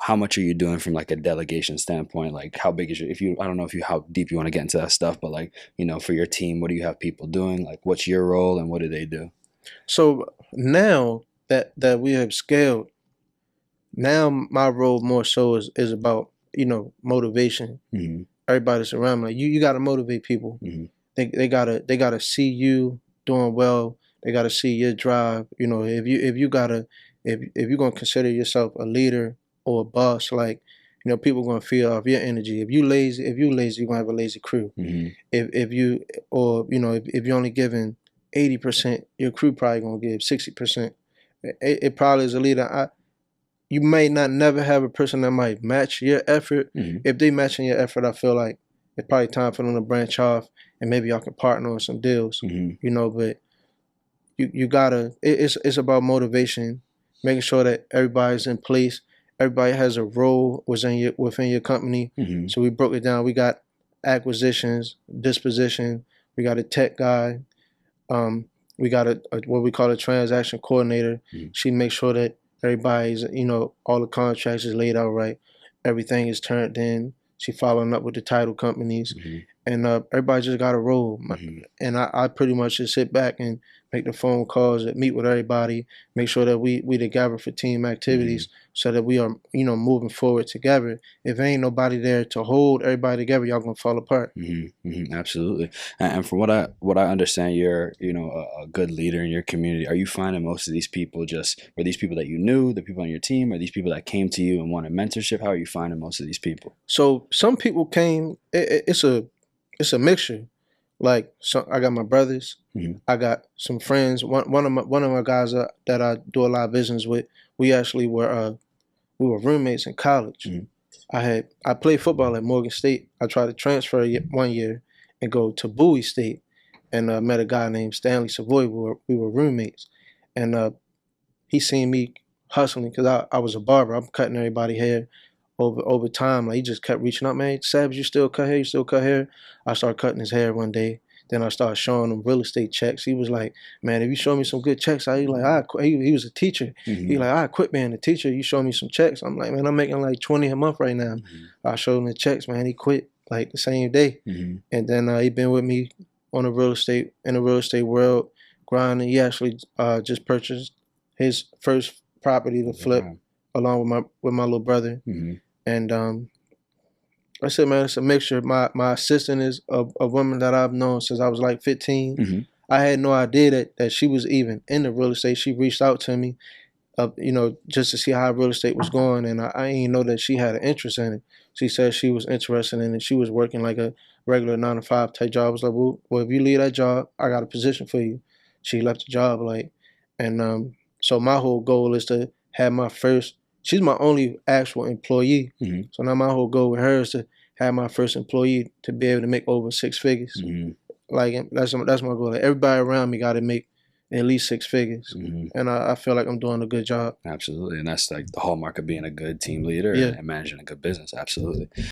how much are you doing from like a delegation standpoint? Like how big is your, if you, I don't know if you, how deep you want to get into that stuff, but like, for your team, what do you have people doing? Like what's your role and what do they do? So now that we have scaled, now my role more so is about, motivation. Mm-hmm. Everybody's around me. Like you gotta motivate people. Mm-hmm. They gotta see you doing well. They gotta see your drive. If you're gonna consider yourself a leader or a boss, like, people gonna feel off your energy. If you lazy, you're gonna have a lazy crew. Mm-hmm. If you or if you're only giving 80%, your crew probably gonna give 60%. It probably is a leader. You may not never have a person that might match your effort. Mm-hmm. If they matching your effort, I feel like it's probably time for them to branch off and maybe y'all can partner on some deals. Mm-hmm. But you gotta. It's about motivation, making sure that everybody's in place. Everybody has a role within your company. Mm-hmm. So we broke it down. We got acquisitions, disposition. We got a tech guy. We got a what we call a transaction coordinator. Mm-hmm. She makes sure that everybody's, all the contracts is laid out right. Everything is turned in. She following up with the title companies. Mm-hmm. And everybody just got a role. Mm-hmm. And I pretty much just sit back and make the phone calls, that meet with everybody, make sure that we together for team activities, so that we are, moving forward together. If ain't nobody there to hold everybody together, y'all gonna fall apart. Mm-hmm. Mm-hmm. Absolutely. And from what I understand, you're a good leader in your community. Are you finding most of these people were these people that you knew, the people on your team, or these people that came to you and wanted mentorship? How are you finding most of these people? So some people came. It's a mixture. Like, so I got my brothers, Mm-hmm. I got some friends. One of my guys that I do a lot of business with. We actually were roommates in college. Mm-hmm. I played football at Morgan State. I tried to transfer one year and go to Bowie State, and met a guy named Stanley Savoy. We were roommates, and he seen me hustling because I was a barber. I'm cutting everybody hair over time. Like, he just kept reaching out, man. Sabs, you still cut hair? You still cut hair? I started cutting his hair one day. Then I started showing him real estate checks. He was like, man, if you show me some good checks, he was a teacher. Mm-hmm. He like, I quit being a teacher. You show me some checks. I'm like, man, I'm making like 20 a month right now. Mm-hmm. I showed him the checks, man. He quit like the same day. Mm-hmm. And then he been with me in the real estate world, grinding. He actually just purchased his first property to flip, Wow. along with my little brother. Mm-hmm. And I said, man, it's a mixture. My assistant is a woman that I've known since I was like 15. Mm-hmm. I had no idea that she was even in the real estate. She reached out to me, just to see how real estate was going, and I didn't know that she had an interest in it. She said she was interested in it. She was working like a regular 9 to 5 type job. I was like, well, if you leave that job, I got a position for you. She left the job, like, and so my whole goal is to have my first. She's my only actual employee. Mm-hmm. So now my whole goal with her is to have my first employee to be able to make over 6 figures. Mm-hmm. Like, that's my goal. Like, everybody around me got to make at least 6 figures. Mm-hmm. And I feel like I'm doing a good job. Absolutely. And that's like the hallmark of being a good team leader Yeah. and managing a good business. Absolutely.